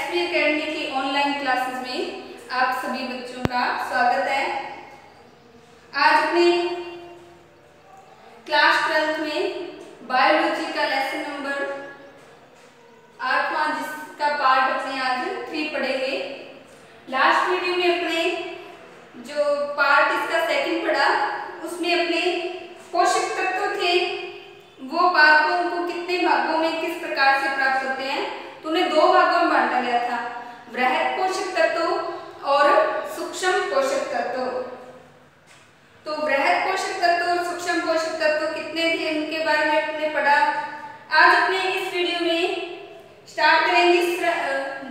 SP academy की online classes में आप सभी बच्चों का स्वागत है। आज अपने क्लास 12th में बायोलॉजी का लेसन नंबर 8वां जिसका पार्ट अपने आज 3 पढ़ेंगे। लास्ट वीडियो में अपने जो पार्ट इसका सेकंड पढ़ा उसमें अपने पोषक तत्व थे वो पार्कों को कितने भागों में किस प्रकार से प्राप्त होते हैं तो उन्हें 2 भागों में बांटा गया था, वृहद पोषक तत्व और सूक्ष्म पोषक तत्व। तो वृहद पोषक तत्व और सूक्ष्म पोषक तत्व कितने थे उनके बारे में अपने पढ़ा। आज अपने इस वीडियो में स्टार्ट करेंगे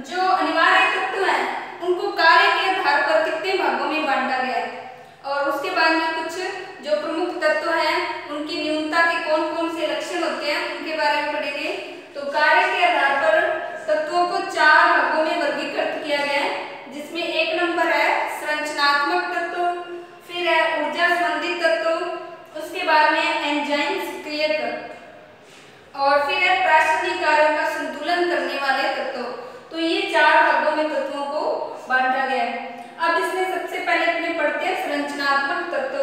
जो अनिवार्य तत्व हैं उनको कार्य के आधार पर कितने भागों में बांटा गया है और उसके बाद में कुछ जो प्रमुख तत्व हैं उनकी न्यूनता के कौन कौन से लक्षण होते हैं उनके बारे में पढ़ेंगे। तो कार्य के आधार पर तत्वों को 4 भागों में वर्गीकृत किया गया है, जिसमें 1 नंबर है संरचनात्मक तत्व, फिर है ऊर्जा संबंधित तत्व, उसके बाद में एंजाइम सक्रियक और फिर है प्रासंगिक कार्यों का संतुलन करने वाले तत्व। तो ये 4 भागों में तत्वों को बांटा गया है। अब इसमें सबसे पहले अपने पढ़ते हैं संरचनात्मक तत्व।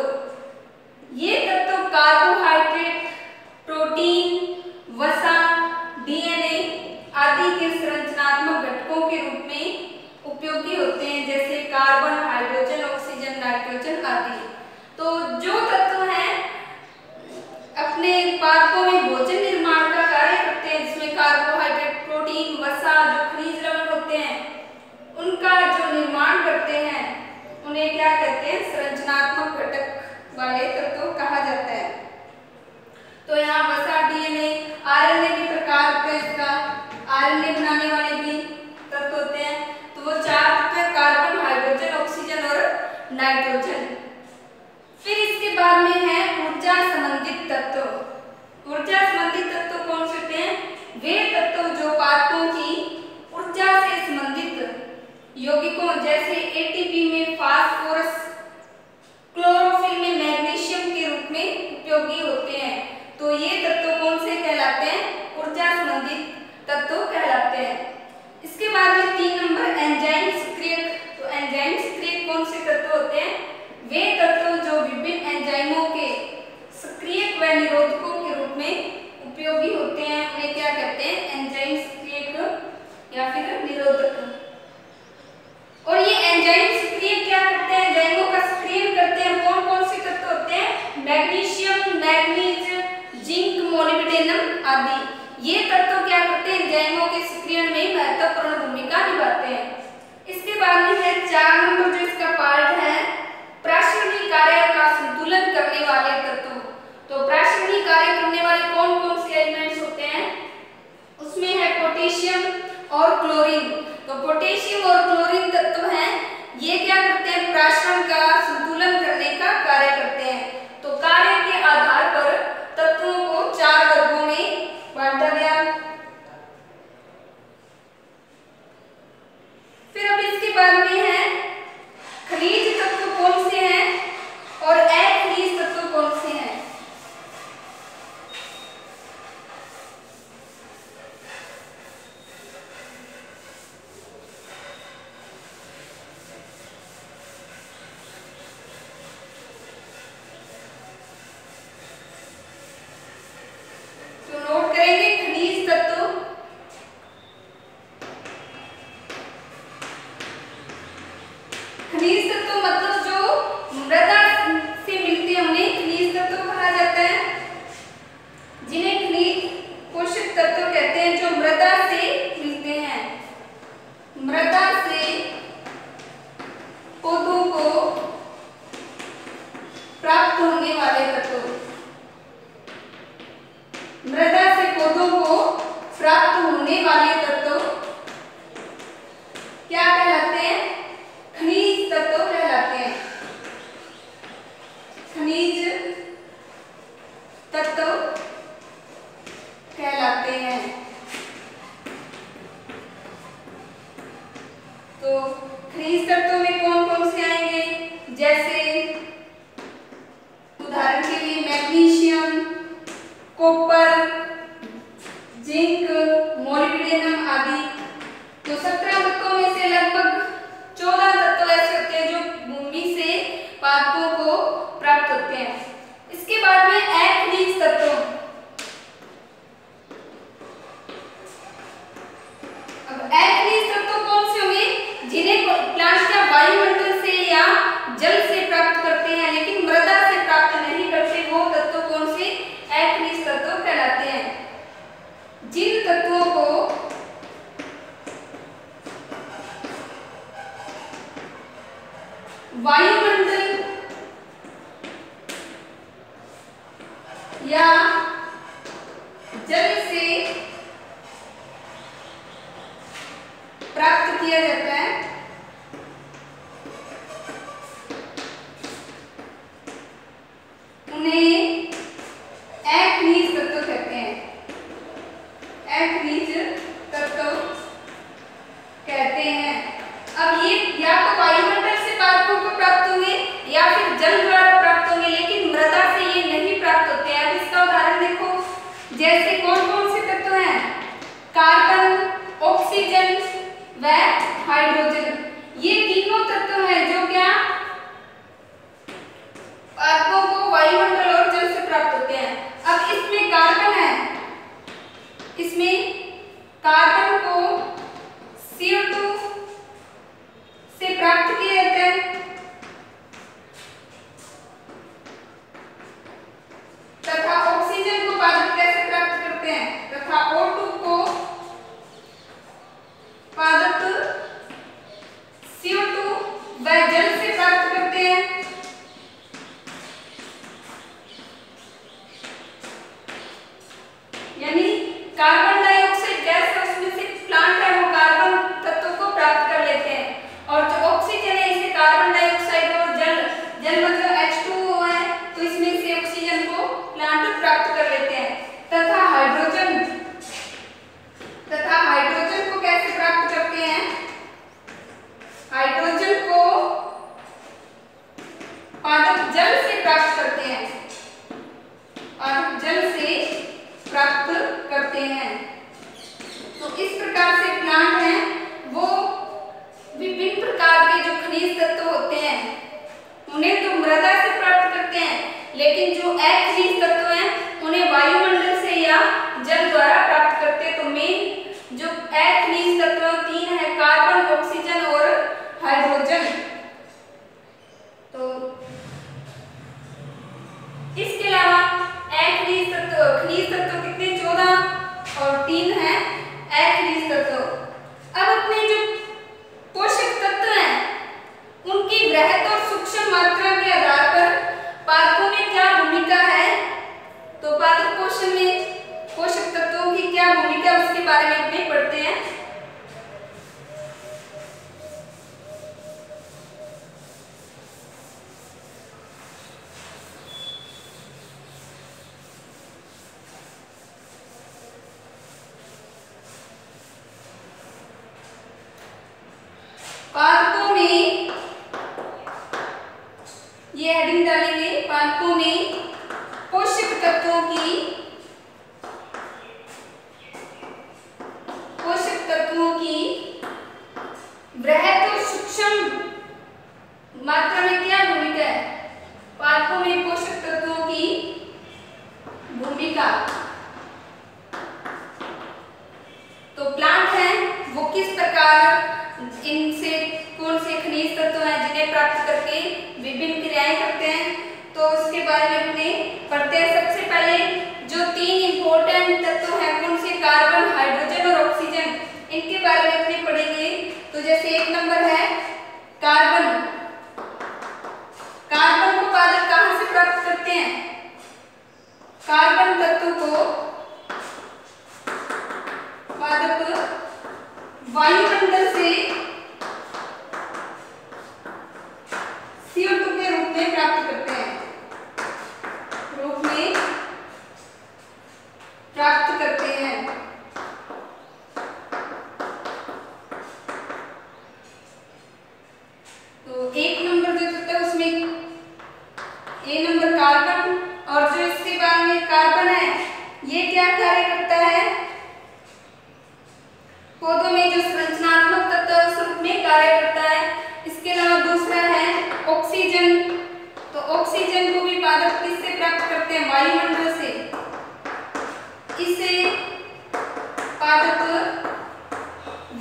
ये तत्व कार्बोहाइड्रेट, प्रोटीन, वसा, डीएनए आदि के संरचनात्मक घटकों के रूप में उपयोगी होते हैं, जैसे कार्बन, हाइड्रोजन, ऑक्सीजन, नाइट्रोजन आदि। तो जो तत्व हैं अपने पादपों में भोजन निर्माण का कार्य करते हैं, जिसमें कार्बोहाइड्रेट, प्रोटीन, वसा जो खनिज लवण होते हैं उनका जो निर्माण करते हैं उन्हें क्या कहते हैं, संरचनात्मक घटक वाले तत्व कहा जाता है। तो यहाँ वसा, डीएनए, आरएनए भी प्रकार होता है इसका, आरएनए बनाने वाले भी तत्व होते हैं। तो वो 4 तत्व है, कार्बन, हाइड्रोजन, ऑक्सीजन और नाइट्रोजन। फिर इसके बाद में है ऊर्जा संबंधित तत्व। ऊर्जा संबंधित तत्व कौन से होते हैं? वे तत्व जो पादपों की ऊर्जा से संबंधित यौगिकों जैसे एटीपी में फास्फोरस, क्लोरोफिल में मैग्नीशियम के रूप में उपयोगी होते हैं। तो ये तत्व कौन से कहलाते हैं? ऊर्जा संबंधित तत्व कहलाते हैं। इसके बाद में 3 नंबर एंजाइम सक्रियक। तो एंजाइम सक्रियक कौन से तत्व होते हैं? वे तत्व जो विभिन्न एंजाइमों के सक्रियक व निरोधकों के रूप में उपयोगी होते हैं उन्हें क्या कहते हैं? एंजाइम सक्रियक या फिर निरोधक। और ये एंजाइम सक्रिय क्या करते हैं? एंजाइमों का सक्रियण करते हैं। कौन कौन से तत्व होते हैं? मैग्नीशियम, मैग्नीज, जिंक, मोलिब्डेनम आदि। ये तत्व क्या करते हैं? एंजाइमों के सक्रियण में महत्वपूर्ण भूमिका निभाते हैं। इसके बाद में है 4 नंबर जो इसका पार्ट है प्रासंगिक कार्य का संतुलन करने वाले तत्व। तो प्रासंगिक कार्य करने वाले कौन कौन से एलिमेंट्स होते हैं? उसमें है पोटेशियम और क्लोरीन। तो पोटेशियम और क्लोरीन तत्व हैं, ये क्या करते हैं? प्राशन का संतुलन करने का कार्य करते हैं। तो कार्य के आधार पर तत्वों को 4 वर्गों में बांटा गया। फिर अब इसके बाद में है खनिज तत्व कौन से हैं और अखनिज तत्व कौन से हैं। खनिज तत्व मतलब जो मृदा से मिलते हैं उन्हें खनिज तत्व कहा जाता है, जिन्हें खनिज पोषक तत्व कहते हैं जो मृदा से मिलते हैं। मृदा से पौधों को प्राप्त होने वाले तत्व, मृदा से पौधों को प्राप्त होने वाले तत्व क्या कहलाते हैं? खनिज तत्व कहलाते हैं। खनिज तत्व कहलाते हैं। तो खनिज तत्वों में कौन कौन से आएंगे? जैसे उदाहरण के लिए मैग्नीशियम, कॉपर, जिंक, मोलिब्डेनम आदि। तो 17 किया जाता है उन्हें अखनिज तत्व कहते हैं। अखनिज तत्व कहते हैं। अब ये या तो वायुमंडल से पादपों को प्राप्त होंगे या फिर जल द्वारा प्राप्त होंगे, लेकिन मृदा से ये नहीं प्राप्त होते हैं। अब इसका उदाहरण देखो, जैसे कौन कौन से तत्व हैं? कार्बन, ऑक्सीजन व हाइड्रोजन। ये तीनों तत्व हैं जो क्या पादपों को वायुमंडल और जल से प्राप्त होते हैं। अब इसमें कार्बन है, इसमें कार्बन को CO2 से प्राप्त किया जाता है तथा ऑक्सीजन को पादप कैसे प्राप्त करते हैं, तथा O2 को पादप CO2 व जल से प्राप्त करते हैं। यानी कार्बन डाइऑक्साइड गैस है, उसमें से प्लांट है वो कार्बन तत्व को प्राप्त कर लेते हैं, और जो ऑक्सीजन है इसे कार्बन डाइऑक्साइड और जल मतलब H2O है, तो इसमें से ऑक्सीजन को प्लांट प्राप्त कर लेते हैं। तथा हाइड्रोजन को कैसे प्राप्त करते हैं? हाइड्रोजन को पादप जल से प्राप्त करते हैं, पादप जल से प्राप्त करते हैं। तो इस प्रकार से प्लांट हैं वो विभिन्न प्रकार के जो खनिज तत्व होते हैं उन्हें तो मृदा से प्राप्त करते हैं, लेकिन जो अखनिज तत्व हैं उन्हें वायुमंडल से या जल द्वारा प्राप्त करते हैं। तो मेन जो अखनिज तत्व तीन है, कार्बन, ऑक्सीजन और हाइड्रोजन। तो इसके अलावा खनिज तत्व कितने? 14 और 3 है अखनिज तत्व। अब अपने जो पोषक तत्व हैं उनकी वृहत और सूक्ष्म मात्रा के आधार पर पादपों में क्या भूमिका है, तो पादप पोषण में पोषक तत्वों की क्या भूमिका है उसके बारे में अपने पढ़ते हैं। पादपों में ये हेडिंग डालेंगे, पादपों में पोषक तत्वों की वृहत और सूक्ष्म मात्रा में क्या भूमिका है? पादपों में पोषक तत्वों की भूमिका। तो प्लांट है वो किस प्रकार इनसे कौन से खनिज तत्व हैं जिन्हें प्राप्त करके विभिन्न क्रियाएं करते हैं, तो उसके बारे में अपने पढ़ते हैं। सबसे पहले जो 3 इंपॉर्टेंट तत्व हैं कौन से? कार्बन, हाइड्रोजन और ऑक्सीजन, इनके बारे में अपने पढ़ेंगे। तो जैसे 1 नंबर है कार्बन। कार्बन को पादप कहां से प्राप्त करते हैं? कार्बन तत्व को पादप वायुमंडल से CO2 के रूप में प्राप्त करते हैं, तो 1 नंबर जो होता है उसमें A नंबर कार्बन, और जो इसके बाद में कार्बन है ये क्या कार्य करता है? पौधों में जो संरचनात्मक तत्व उस रूप में कार्य करता है। इसके अलावा दूसरा है ऑक्सीजन। तो ऑक्सीजन को भी पादप किससे प्राप्त करते हैं? वायुमंडल से। इसे पादप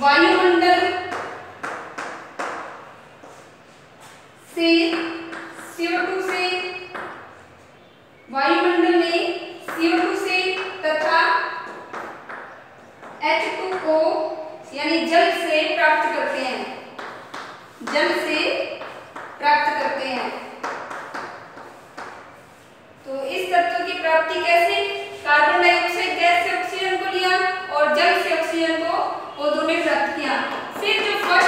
वायुमंडल से CO2 से वायुमंडल में CO2 से तथा H2O यानी जल से प्राप्त करते हैं, जल से प्राप्त करते हैं। तो इस तत्व की प्राप्ति कैसे? कार्बन डाइऑक्साइड गैस से ऑक्सीजन को लिया और जल से ऑक्सीजन को पौधों ने प्राप्त किया। फिर जो फर्स्ट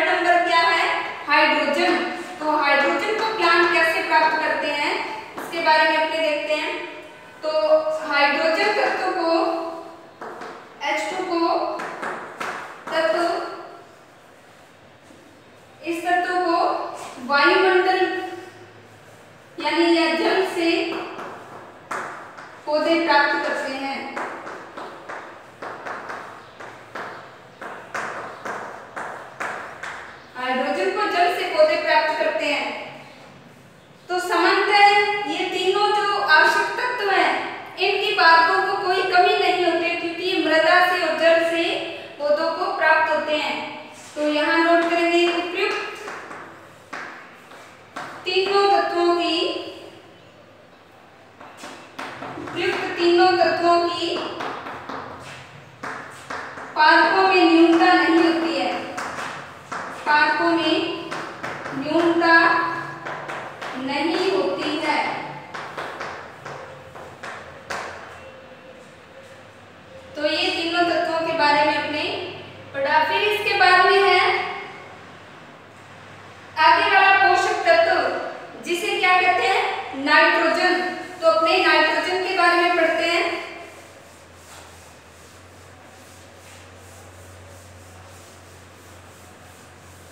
थर्ड नंबर क्या है, हाइड्रोजन। तो हाइड्रोजन को प्लांट कैसे प्राप्त करते हैं इसके बारे में अपने देखते हैं। तो हाइड्रोजन तत्व को H2 को तत्व, इस तत्व को वायुमंडल यानी या जल से पौधे प्राप्त करते हैं। हाइड्रोजन को जल से पौधे प्राप्त करते हैं। तो सामान्यतः ये तीनों जो आवश्यक तत्व हैं इनकी बातों को कोई कमी नहीं होती, क्योंकि ये मृदा से और जल से पौधों को प्राप्त होते हैं। तो यहाँ नोट करेंगे उपयुक्त तीनों तत्वों की पादपों में न्यूनता नहीं होती है, पादपों में न्यूनता नहीं होती है। तो ये तीनों तत्वों के बारे में अपने पढ़ा। फिर इसके बाद में है आगे वाला पोषक तत्व जिसे क्या कहते हैं, नाइट्रोजन। तो अपने नाइट्रोजन के बारे में पढ़ते हैं।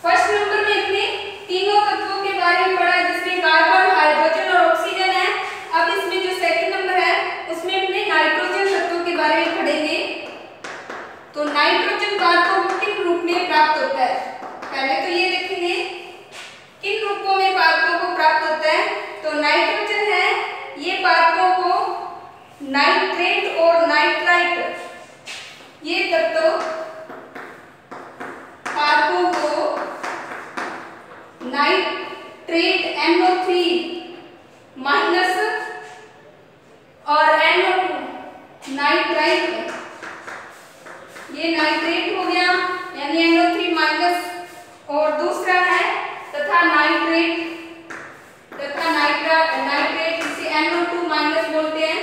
फर्स्ट नंबर में अपने तीनों तत्वों के बारे में पढ़ा जिसमें कार्बन, हाइड्रोजन और ऑक्सीजन है। अब इसमें जो सेकंड नंबर है उसमें अपने नाइट्रोजन तत्वों के बारे में पढ़ेंगे। तो नाइट्रोजन पादपों को किन रूप में प्राप्त होता है, पहले तो ये देखेंगे किन रूपों में पादपों को प्राप्त होता है। तो नाइट्रोजन है, ये पादपों को नाइट्रेट और नाइट्राइट, ये तत्व पादपों को नाइट्रेट NO3 माइनस और NO2 नाइट्राइट, ये नाइट्रेट हो गया यानी NO3 माइनस, और दूसरा है तथा नाइट्रेट तथा नाइट्रेट, इसे NO2 माइनस बोलते हैं,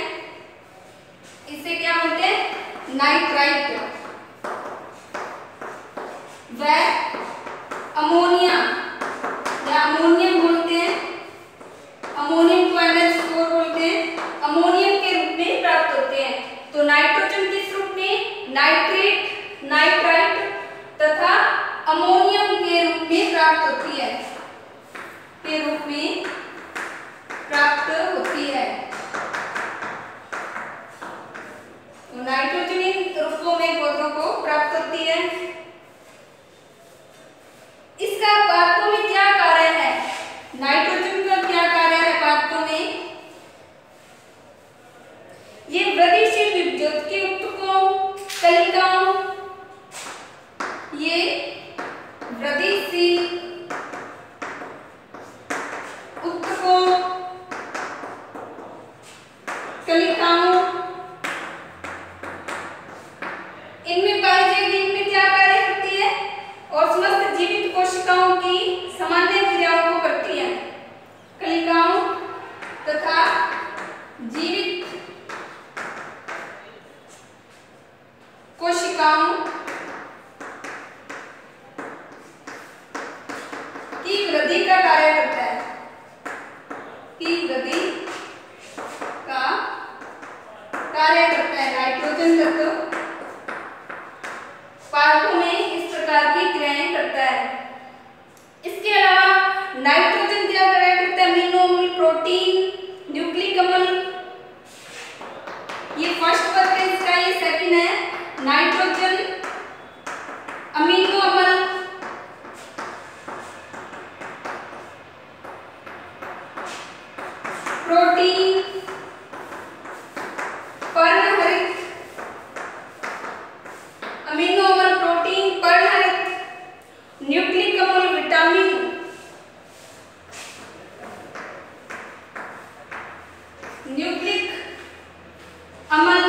इसे क्या बोलते हैं, नाइट्राइट। वह अमोनिया या अमोनियम बोलते हैं, अमोनियम को NH4 बोलते हैं, अमोनियम के रूप में प्राप्त होते हैं। तो नाइट्रोजन किस रूप में, नाइट्रेट, नाइट्राइट तथा अमोनियम के रूप में प्राप्त होती है, के रूप में प्राप्त होती है। तो नाइट्रोजन इन रूपों में पौधों को प्राप्त होती है। इसका पादपों में क्या कार्य है, नाइट्रोजन का क्या कार्य है पादपों में, ये वृद्धिशील विद्युतीय ऊतकों, कलिकाओं, ये वृद्धिशील ऊतकों, कलिकाओं, इनमें पाई जाएगी, इनमें क्या कार्य करती है, और समस्त जीवित कोशिकाओं की सामान्य क्रियाओं को करती है। कलिकाओं तथा जीवित कोशिकाओं की वृद्धि का कार्य करता है, की वृद्धि का कार्य करता है नाइट्रोजन तत्व पादपों में इस प्रकार की क्रियाएं करता है। इसके अलावा नाइट्रोजन क्या कार्य करता है, अमीनो अम्ल, प्रोटीन, न्यूक्लिक अम्ल, ये फर्स्ट वर्ग है इसका, ये सेकंड है। नाइट्रोजन अमीनो अम्ल, प्रोटीन, पर्णहरित, अमीनो अम्ल, प्रोटीन, पर्णहरित, न्यूक्लिक अम्ल, विटामिन, न्यूक्लिक अम्ल,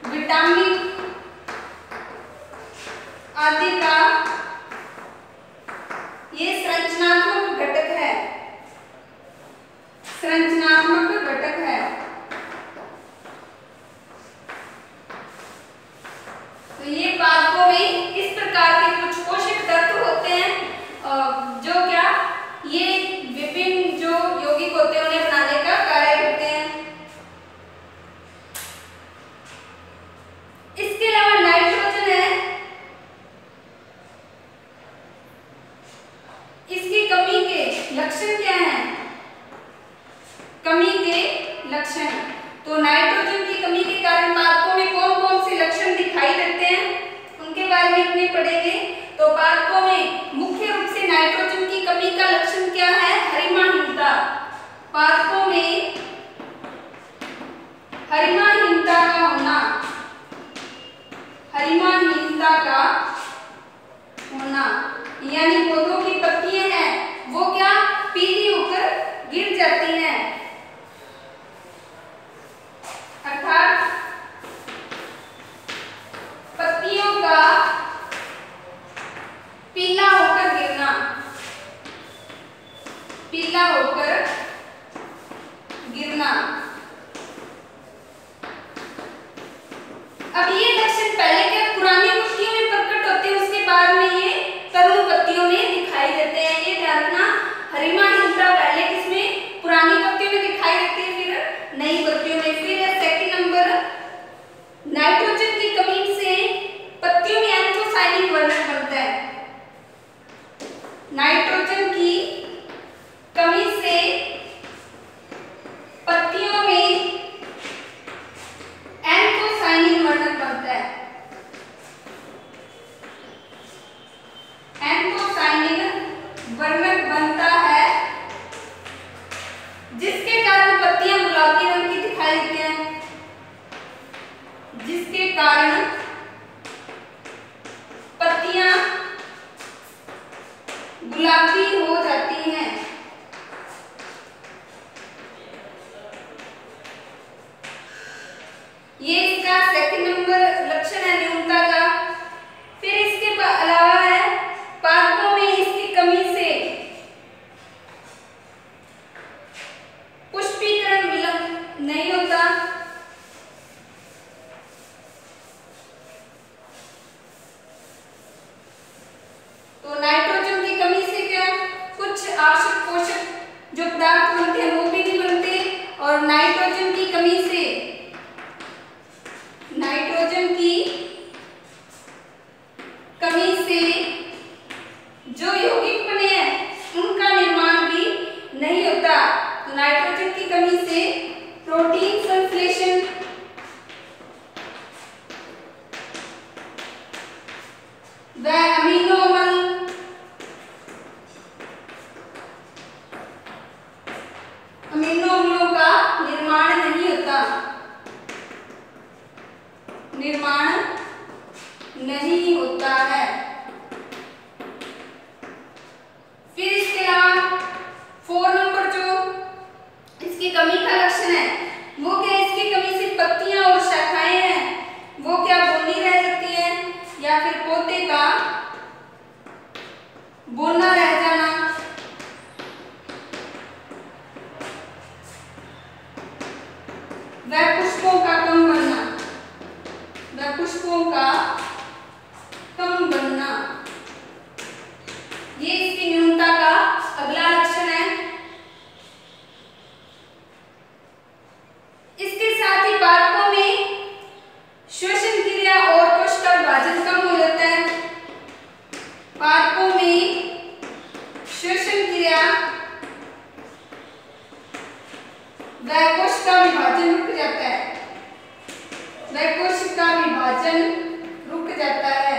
विटामिन आदि का ये संरचनात्मक घटक है, संरचनात्मक घटक है। तो ये पादपों में इस प्रकार के कुछ पोषक ये विभिन्न जो यौगिक होते हैं उन्हें बनाने का कार्य करते हैं। इसके अलावा नाइट्रोजन है, इसकी कमी के लक्षण क्या हैं? कमी के लक्षण, तो नाइट्रोजन की कमी के कारण पादपों में कौन कौन से लक्षण दिखाई देते हैं उनके बारे में अपने पढ़ेंगे। तो पादपों में मुख्य रूप से नाइट्रोजन की कमी का लक्षण क्या है? हरिमाहीनता। पादपों में हरिमाहीनता का होना, हरिमाहीनता का होना, यानी पौधों की पत्तियां हैं वो क्या पीली होकर गिर जाती हैं, अर्थात पत्तियों का पीला होकर गिरना, पीला होकर गिरना। अब ये लक्षण पहले क्या पुरानी पत्तियों में प्रकट होते हैं, उसके बाद में ये तरुण पत्तियों में दिखाई देते हैं। ये ध्यान रखना, हरिमाहीनता पहले किसमें? पुरानी पत्तियों में दिखाई देती है, फिर नई पत्तियों में। फिर सेकंड नंबर, नाइट्रोजन की कमी से पत्तियों में एंथोसायनिन वर्णन बनता है। नाइट्रोजन की कमी से पत्तियों में एंथोसायनिन वर्णन बनता है। एंथोसायनिन वर्णन बनता है जिसके कारण पत्तियां गुलाबी रंग की दिखाई देती हैं, जिसके कारण पत्तियां गुलाबी हो जाती हैं। ये इसका सेकंड नंबर लक्षण है न्यूनता का। फिर इसके अलावा है पादपों में इसकी कमी से पुष्पीकरण विलंब नहीं होता। तो नाइट्रोजन की कमी से क्या कुछ आवश्यक पोषक जो पदार्थ बनते हैं वो भी नहीं बनते, और नाइट्रोजन की कमी से, नाइट्रोजन की कमी से जो यौगिक बने हैं उनका निर्माण भी नहीं होता। तो नाइट्रोजन की कमी से प्रोटीन संश्लेषण, व अमीनो अम्ल, अमीनो अम्लों का निर्माण नहीं होता, निर्माण नहीं होता है। फिर इसके अलावा 4 नंबर जो इसकी कमी का लक्षण है वो क्या? इसकी कमी से पत्तियां और शाखाएं हैं वो क्या बौनी रह जाती हैं, या फिर पौधे का बौना रह जाना। वह पुष्पों का कम बनना, वह पुष्पों का कम बनना, ये इसकी न्यूनता का अगला लक्षण है। इसके साथ ही पादपों में श्वसन क्रिया और कोश का विभाजन कम हो जाता है। पादपों में श्वसन क्रिया व कोश का विभाजन रुक जाता है, वह कोश का विभाजन रुक जाता है,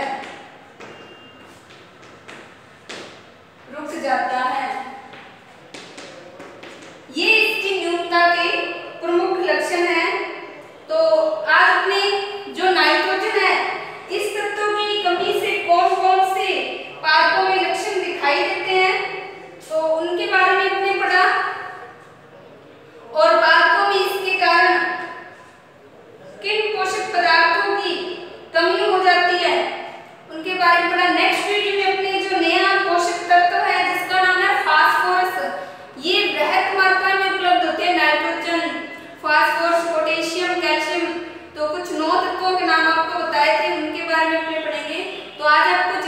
रुक जाता है। ये इसकी न्यूनता के प्रमुख लक्षण हैं। तो आज अपने जो नाइट्रोजन है इस तत्व की कमी से कौन कौन से पादपों में लक्षण दिखाई देते हैं तो उनके बारे में अपने पढ़ा, और पादपों में इसके कारण किन पोषक पदार्थों की कमी हो जाती है उनके बारे में पढ़ा। नेक्स्ट वीडियो में अपने जो नया पोषक तत्व है जिसका नाम है फास्फोरस, ये बृहत मात्रा में उपलब्ध होते हैं। नाइट्रोजन, फास्फोरस, पोटेशियम, कैल्शियम, तो कुछ 9 तत्वों के नाम आपको बताए थे उनके बारे में अपने पढ़ेंगे। तो आज आपको